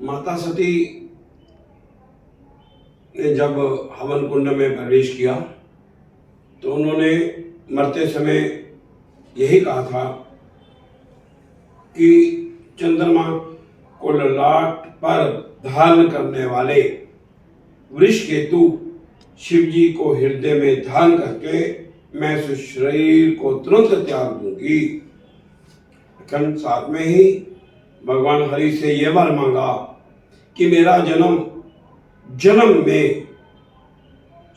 माता सती ने जब हवन कुंड में प्रवेश किया तो उन्होंने मरते समय यही कहा था कि चंद्रमा को ललाट पर धारण करने वाले वृषकेतु शिव जी को हृदय में धारण करके मैं इस शरीर को तुरंत त्याग दूंगी। लेकिन साथ में ही भगवान हरि से यह वर मांगा कि मेरा जन्म में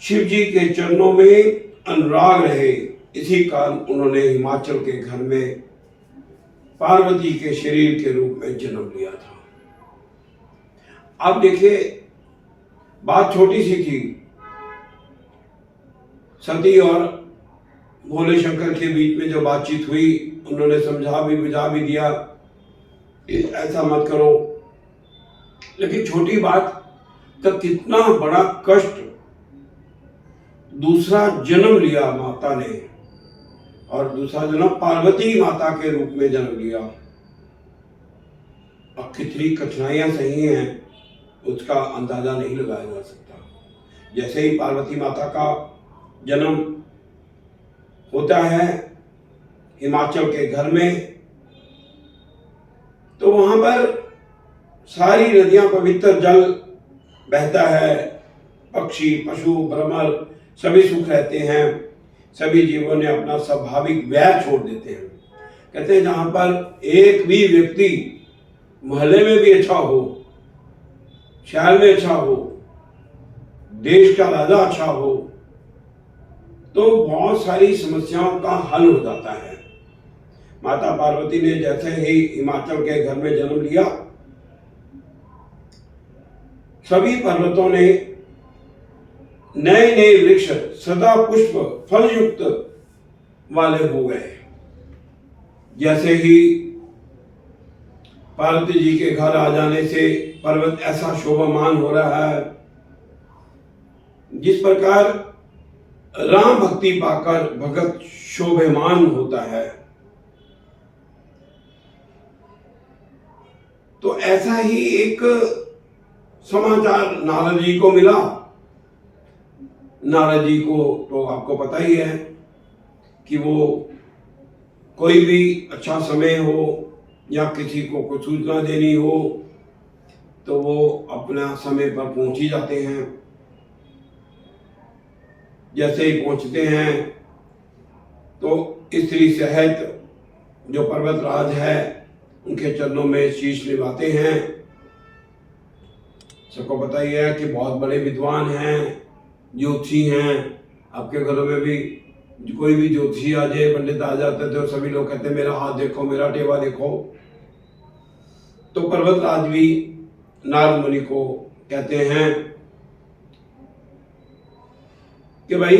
शिव जी के चरणों में अनुराग रहे। इसी कारण उन्होंने हिमाचल के घर में पार्वती के शरीर के रूप में जन्म लिया था। अब देखिए, बात छोटी सी थी, सती और भोले शंकर के बीच में जो बातचीत हुई, उन्होंने समझा भी बुझा भी दिया ऐसा मत करो। लेकिन छोटी बात का कितना बड़ा कष्ट, दूसरा जन्म लिया माता ने, और दूसरा जन्म पार्वती माता के रूप में जन्म लिया। अब कितनी कठिनाइयां सही हैं उसका अंदाजा नहीं लगाया जा सकता। जैसे ही पार्वती माता का जन्म होता है हिमाचल के घर में, तो वहां पर सारी नदियां पवित्र जल बहता है, पक्षी पशु भ्रमर सभी सुख रहते हैं, सभी जीवों ने अपना स्वाभाविक वैर छोड़ देते हैं। कहते हैं जहां पर एक भी व्यक्ति मोहल्ले में भी अच्छा हो, शहर में अच्छा हो, देश का राजा अच्छा हो, तो बहुत सारी समस्याओं का हल हो जाता है। माता पार्वती ने जैसे ही हिमाचल के घर में जन्म लिया, सभी पर्वतों ने नए नए वृक्ष सदा पुष्प फल युक्त वाले हो गए। जैसे ही पार्वती जी के घर आ जाने से पर्वत ऐसा शोभामान हो रहा है, जिस प्रकार राम भक्ति पाकर भगत शोभामान होता है। तो ऐसा ही एक समाचार नारद जी को मिला। नारद जी को तो आपको पता ही है कि वो कोई भी अच्छा समय हो या किसी को कुछ सूचना देनी हो तो वो अपना समय पर पहुंच ही जाते हैं। जैसे ही पहुंचते हैं तो स्त्री सहित जो पर्वतराज है उनके चरणों में शीश निभाते हैं। सबको पता ही है कि बहुत बड़े विद्वान हैं, ज्योतिषी हैं। आपके घरों में भी कोई भी ज्योतिषी आ जाए, पंडित आ जाते थे, सभी लोग कहते हैं मेरा हाथ देखो, मेरा टेवा देखो। तो पर्वतराज भी नारद मुनि को कहते हैं कि भाई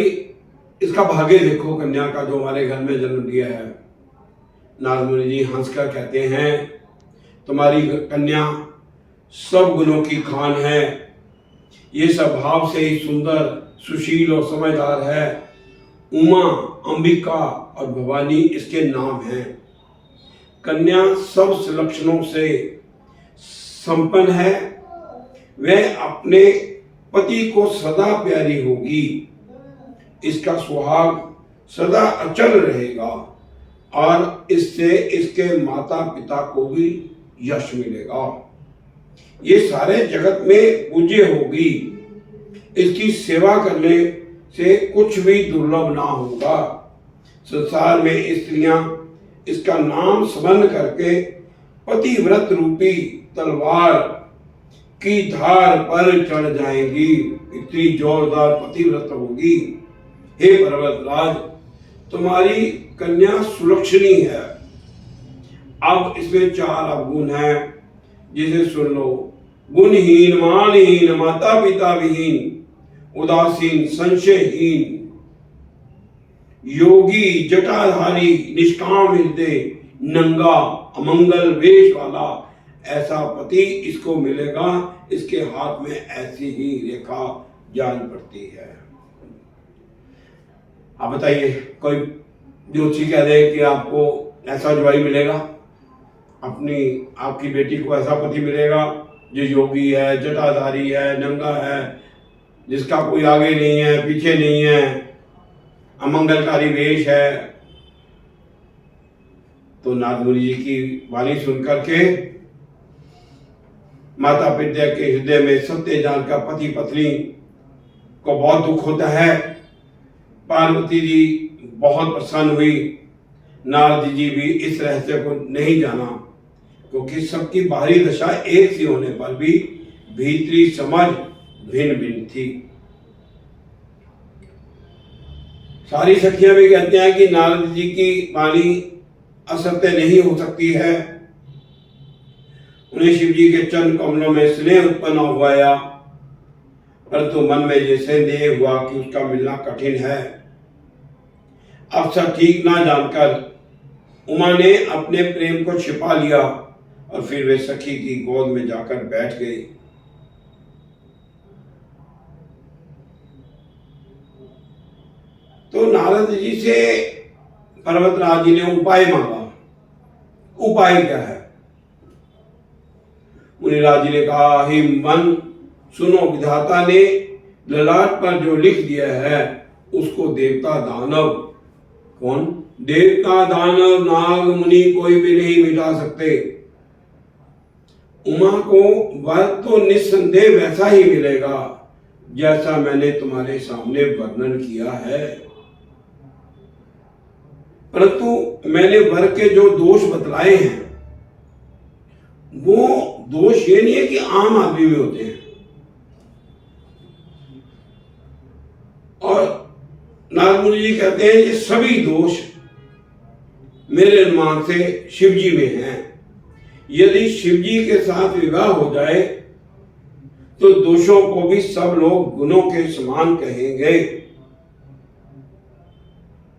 इसका भाग्य देखो, कन्या का जो हमारे घर में जन्म लिया है। नारद मुनि जी हंसकर कहते हैं तुम्हारी कन्या सब गुणों की खान है, ये स्वभाव से ही सुंदर, सुशील और समझदार है। उमा, अंबिका और भवानी इसके नाम हैं। कन्या सब लक्षणों से संपन्न है, वह अपने पति को सदा प्यारी होगी, इसका सुहाग सदा अचल रहेगा और इससे इसके माता पिता को भी यश मिलेगा। ये सारे जगत में पूज्य होगी, इसकी सेवा करने से कुछ भी दुर्लभ ना होगा। संसार में स्त्रियां इसका नाम स्मरण करके पतिव्रत रूपी तलवार की धार पर चढ़ जाएंगी। इतनी जोरदार पतिव्रत होगी। हे पर्वतराज, तुम्हारी कन्या सुलक्षणी है। अब इसमें 4 अवगुण है, जिसे सुन लो। गुणहीन, मानहीन, माता पिता विहीन, उदासीन, संशयहीन, योगी, जटाधारी, निष्काम हृदय, नंगा, अमंगल वेश वाला, ऐसा पति इसको मिलेगा। इसके हाथ में ऐसी ही रेखा जान पड़ती है। आप बताइए, कोई ज्योतिषी कह दे कि आपको ऐसा ज्वाई मिलेगा, आपकी बेटी को ऐसा पति मिलेगा, जो योगी है, जटाधारी है, नंगा है, जिसका कोई आगे नहीं है, पीछे नहीं है, अमंगलकारी वेश है, तो नारद मुनि जी की वाणी सुनकर के माता पिता के हृदय में सत्य जानकर पति पत्नी को बहुत दुख होता है। पार्वती जी बहुत प्रसन्न हुई। नारद जी भी इस रहस्य को नहीं जाना, क्योंकि सबकी बाहरी दशा एक सी होने पर भी भीतरी समझ भिन्न भिन्न थी। सारी सखियां भी कहते हैं कि नारद जी की वाणी असत्य नहीं हो सकती है। उन्हें शिव जी के चरण कमलों में स्नेह उत्पन्न हुआ, परंतु मन में ये संदेह हुआ कि उसका मिलना कठिन है। अवसर ठीक ना जानकर उमा ने अपने प्रेम को छिपा लिया और फिर वे सखी की गोद में जाकर बैठ गई। तो नारद जी से पर्वतराज जी ने उपाय मांगा। उपाय क्या है? मुनिराज जी ने कहा, हे मन सुनो, विधाता ने ललाट पर जो लिख दिया है उसको देवता दानव, कौन? देवता दानव नाग मुनि कोई भी नहीं मिटा सकते। उमा को वर तो निस्संदेह वैसा ही मिलेगा जैसा मैंने तुम्हारे सामने वर्णन किया है, परंतु मैंने वर के जो दोष बतलाए हैं वो दोष ये नहीं है कि आम आदमी में होते हैं। और नारद मुनि जी कहते हैं ये सभी दोष मेरे अनुमान से शिव जी में हैं। यदि शिव जी के साथ विवाह हो जाए तो दोषों को भी सब लोग गुणों के समान कहेंगे।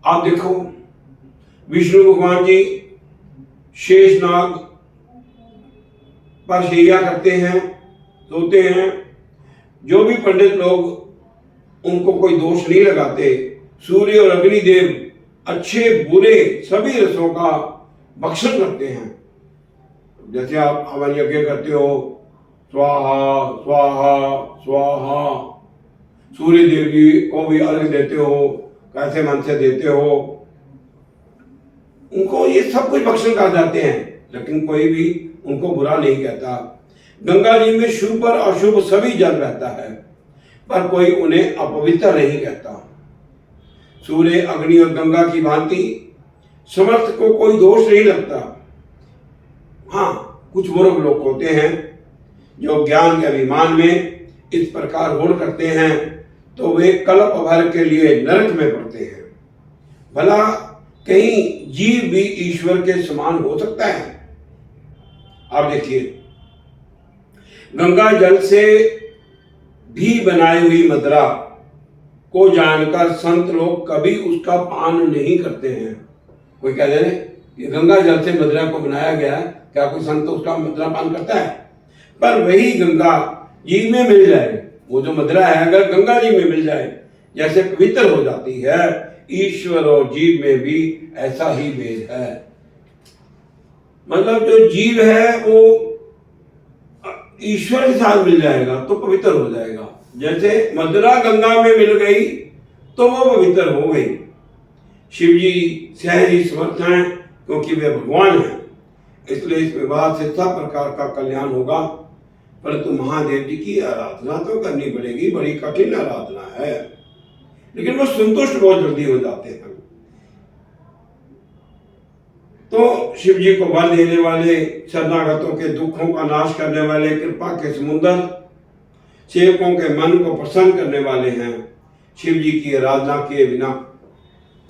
आप देखो, विष्णु भगवान जी शेषनाग पर शैया करते हैं, सोते हैं। जो भी पंडित लोग उनको कोई दोष नहीं लगाते। सूर्य और अग्निदेव अच्छे बुरे सभी रसों का भक्षण करते हैं। जैसे आप हवन यज्ञ करते हो, स्वाहा स्वाहा स्वाहा, सूर्य देव जी को भी अर्घ देते हो, कैसे मन से देते हो, उनको ये सब कुछ भक्षण कर जाते हैं, लेकिन कोई भी उनको बुरा नहीं कहता। गंगा जी में शुभ और अशुभ सभी जल रहता है, पर कोई उन्हें अपवित्र नहीं कहता। सूर्य अग्नि और गंगा की भांति समर्थ को कोई दोष नहीं लगता। हाँ, कुछ मूर्ख लोग होते हैं जो ज्ञान के अभिमान में इस प्रकार होड़ करते हैं, तो वे कल्प भर के लिए नरक में पड़ते हैं। भला कहीं जीव भी ईश्वर के समान हो सकता है? आप देखिए, गंगा जल से भी बनाई हुई मदिरा को जानकर संत लोग कभी उसका पान नहीं करते हैं। कोई कह दे ये गंगा जल से मदिरा को बनाया गया है, क्या कोई संत उसका मदिरा पान करता है? पर वही गंगा जी में मिल जाए, वो जो मदिरा है अगर गंगा जी में मिल जाए, जैसे पवित्र हो जाती है, ईश्वर और जीव में भी ऐसा ही भेद है। मतलब जो जीव है वो ईश्वर के साथ मिल जाएगा तो पवित्र हो जाएगा। जैसे मदिरा गंगा में मिल गई तो वो पवित्र हो गई। शिव जी सहज ही समर्थ हैं, क्योंकि वे भगवान हैं, इसलिए इस विवाह से सब प्रकार का कल्याण होगा। परंतु महादेव जी की आराधना तो करनी पड़ेगी, बड़ी कठिन आराधना है, लेकिन वो संतुष्ट बहुत जल्दी हो जाते हैं। तो शिव जी को वर देने वाले, शरणागतों के दुखों का नाश करने वाले, कृपा के समुद्र, सेवकों के मन को प्रसन्न करने वाले हैं। शिव जी की आराधना किए बिना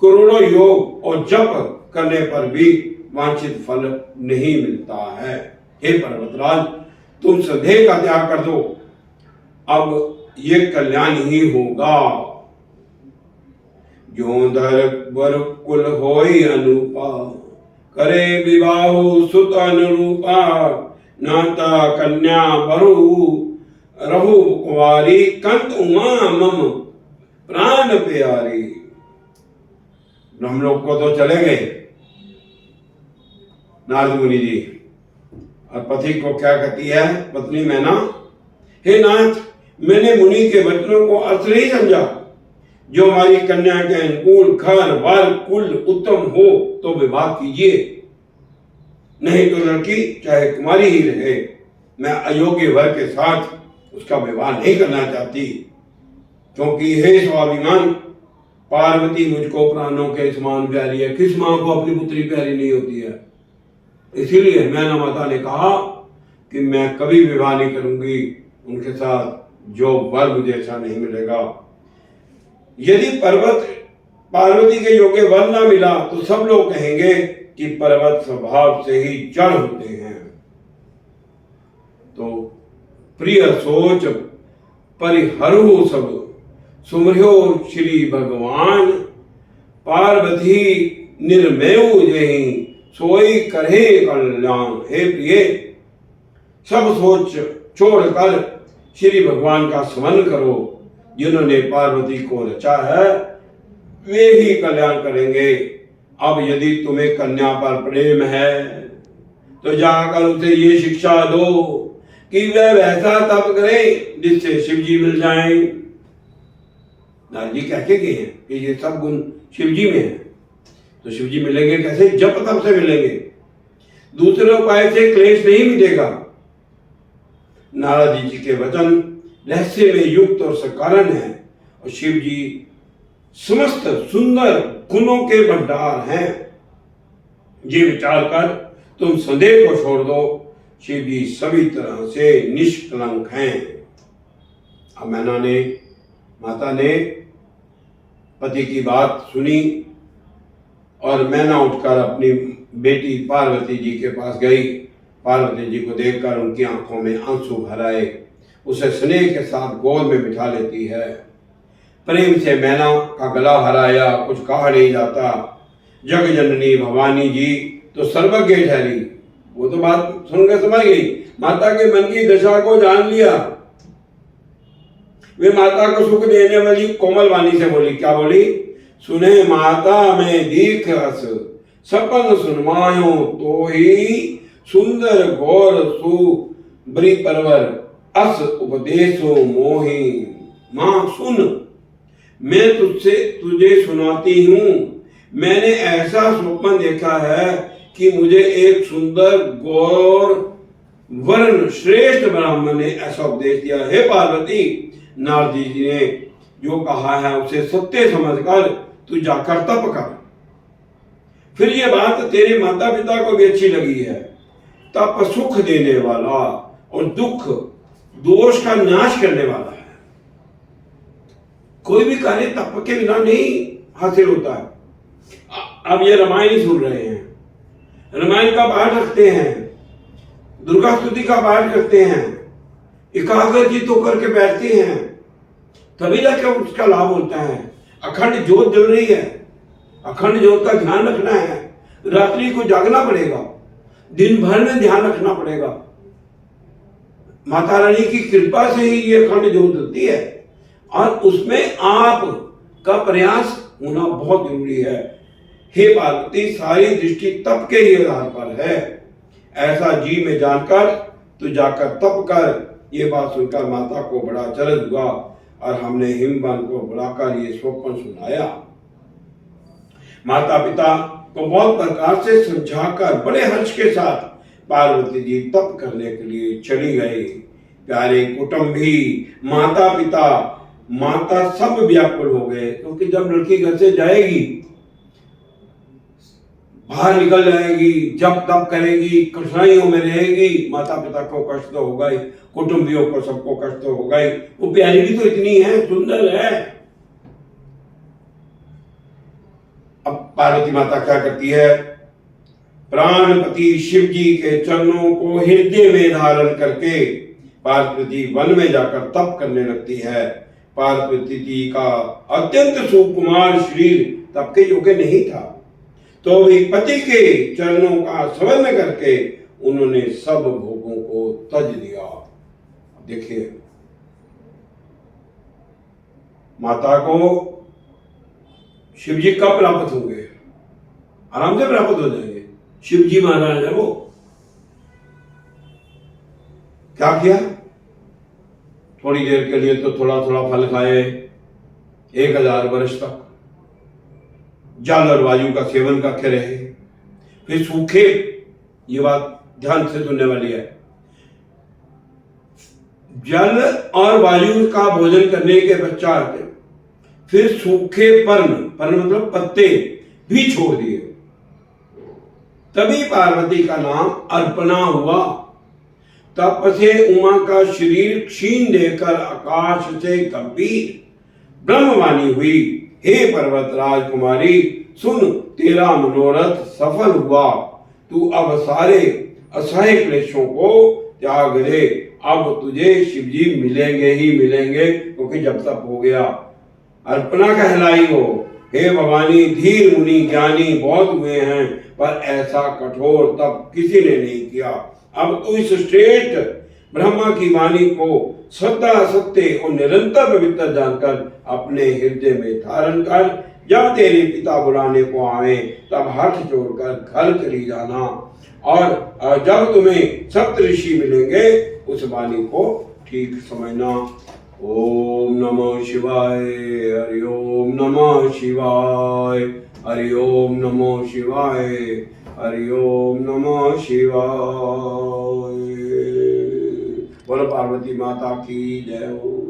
करोड़ों योग और जप करने पर भी वांछित फल नहीं मिलता है। हे पर्वतराज, तुम संदेह का त्याग कर दो, अब ये कल्याण ही होगा। जो धर वर कुल होई अनुपा, करे विवाह सुत अनुरूपा, नाता कन्या बरु रहु कुंवारी, कंत उमा मम प्राण प्यारी। ब्रह्मलोक को तो चले गए नारद मुनि जी, और पति को क्या कहती है पत्नी मैना, हे नाथ, मैंने मुनि के वचनों को अर्थ नहीं समझा। जो हमारी कन्या के अनुकूल घर वर कुल उत्तम हो तो विवाह कीजिए, नहीं तो लड़की चाहे कुमारी ही रहे। मैं अयोग्य वर के साथ उसका विवाह नहीं करना चाहती, क्योंकि हे स्वाभिमान, पार्वती मुझको प्राणों के समान प्यारी है। किस माँ को अपनी पुत्री प्यारी नहीं होती है? इसीलिए मैना माता ने कहा कि मैं कभी विवाह नहीं करूंगी उनके साथ जो वर मुझे ऐसा नहीं मिलेगा। यदि पार्वती के योग्य वर ना मिला तो सब लोग कहेंगे कि पर्वत स्वभाव से ही जड़ होते हैं। तो प्रिय सोच परिहरु सब, सुमर्यो श्री भगवान, पार्वती निर्मेव जही सोई करे कल्याण। हे प्रिय, सब सोच छोड़कर श्री भगवान का स्मरण करो। जिन्होंने पार्वती को रचा है वे ही कल्याण करेंगे। अब यदि तुम्हें कन्या पर प्रेम है तो जाकर उसे ये शिक्षा दो कि वह वैसा तप करे जिससे शिव जी मिल जाएं। नारद जी कह के गए हैं कि ये सब गुण शिव जी में है, तो शिव जी मिलेंगे कैसे? जप तप से मिलेंगे, दूसरे उपाय से क्लेश नहीं मिलेगा। नारद जी के वचन रहस्य में युक्त और सकारण है, और शिव जी समस्त सुंदर गुणों के भंडार हैं। ये विचार कर तुम संदेह को छोड़ दो, शिव जी सभी तरह से निष्कलंक हैं। अब माता ने पति की बात सुनी और मैना उठकर अपनी बेटी पार्वती जी के पास गई। पार्वती जी को देखकर उनकी आंखों में आंसू भर आए, उसे स्नेह के साथ गोद में बिठा लेती है। प्रेम से मैना का गला हराया, कुछ कहा नहीं जाता। जग जननी भवानी जी तो सर्वज्ञ ठहरी, वो तो बात सुनकर समझ गई, माता के मन की दशा को जान लिया। वे माता को सुख देने वाली कोमल वाणी से बोली, क्या बोली? सुने माता में दीख रस, सपन सुनमायो तो ही सुंदर गौर सु बरी परवर, अस उपदेशो मोहि। मां सुन, मैं तुझे सुनाती हूं। मैंने ऐसा स्वप्न देखा है कि मुझे एक सुंदर गौर वर्ण श्रेष्ठ ब्राह्मण ने ऐसा उपदेश दिया। हे पार्वती, नारद जी ने जो कहा है उसे सत्य समझकर तू जाकर तप कर। फिर ये बात तेरे माता पिता को भी अच्छी लगी है। तप सुख देने वाला और दुख दोष का नाश करने वाला है। कोई भी कार्य तप के बिना नहीं हासिल होता है। अब ये रामायण ही सुन रहे हैं, रामायण का पाठ रखते हैं, दुर्गा स्तुति का पाठ करते हैं, एकाग्रचित्त होकर के बैठते हैं, तभी जाकर उसका लाभ होता है। अखंड ज्योत जल रही है, अखंड ज्योत का ध्यान रखना है। रात्रि को जागना पड़ेगा, दिन भर में ध्यान रखना पड़ेगा। माता रानी की कृपा से ही ये अखंड ज्योत जलती है, और उसमें आप का प्रयास होना बहुत जरूरी है। हे पार्वती, सारी दृष्टि तप के ही आधार पर है, ऐसा जी में जानकर तू जाकर तप कर। ये बात सुनकर माता को बड़ा आश्चर्य हुआ, और हमने हिमवन को बुलाकर ये स्वप्न सुनाया। माता पिता को बहुत प्रकार से समझाकर बड़े हर्ष के साथ पार्वती जी तप करने के लिए चली गई। प्यारे कुटुंबी, माता पिता, माता सब व्याकुल हो गए, क्योंकि जब लड़की घर से जाएगी, बाहर निकल जाएगी, जब तप करेगी, कठिनाइयों में रहेगी, माता पिता को कष्ट तो होगा ही, कुटुंबियों को सबको कष्ट तो होगा ही। वो प्यारी भी तो इतनी है, सुंदर है। अब पार्वती माता क्या करती है? प्राणपति शिव जी के चरणों को हृदय में धारण करके पार्वती वन में जाकर तप करने लगती है। पार्वती जी का अत्यंत सुकुमार शरीर तप के योग्य नहीं था, तो भी पति के चरणों का स्मरण करके उन्होंने सब भोगों को तज दिया। देखिए, माता को शिव जी कब प्राप्त होंगे? आराम से प्राप्त हो जाएंगे। शिव जी महाराज है वो। क्या किया? थोड़ी देर के लिए तो थोड़ा थोड़ा फल खाए, 1000 वर्ष तक जल और वायु का सेवन करते रहे। फिर सूखे, ये बात ध्यान से सुनने वाली है, जल और वायु का भोजन करने के पश्चात फिर सूखे पर्ण मतलब पत्ते भी छोड़ दिए। तभी पार्वती का नाम अर्पणा हुआ। तप से उमा का शरीर क्षीण देकर आकाश से गंभीर ब्रह्मवाणी हुई, हे पर्वत राजकुमारी, सुन तेरा मनोरथ सफल हुआ। तू अब सारे असह्य क्लेशों को त्याग दे। अब तुझे शिवजी मिलेंगे ही मिलेंगे, क्योंकि जब तक हो गया। अर्पणा कहलाई हो। हे भवानी, धीर मुनि ज्ञानी बहुत हुए हैं, पर ऐसा कठोर तप किसी ने नहीं किया। अब तू इस श्रेष्ठ ब्रह्मा की वाणी को श्रद्धा सत्य और निरंतर पवित्र जानकर अपने हृदय में धारण कर। जब तेरे पिता बुलाने को आवे तब हठ जोड़कर घर चली जाना, और जब तुम्हें सप्त ऋषि मिलेंगे उस वाणी को ठीक समझना। ओम नमः शिवाय, हरि ओम नमः शिवाय, हरि ओम नमः शिवाय, हरि ओम नमः शिवाय। बोलो पार्वती माता की जय हो।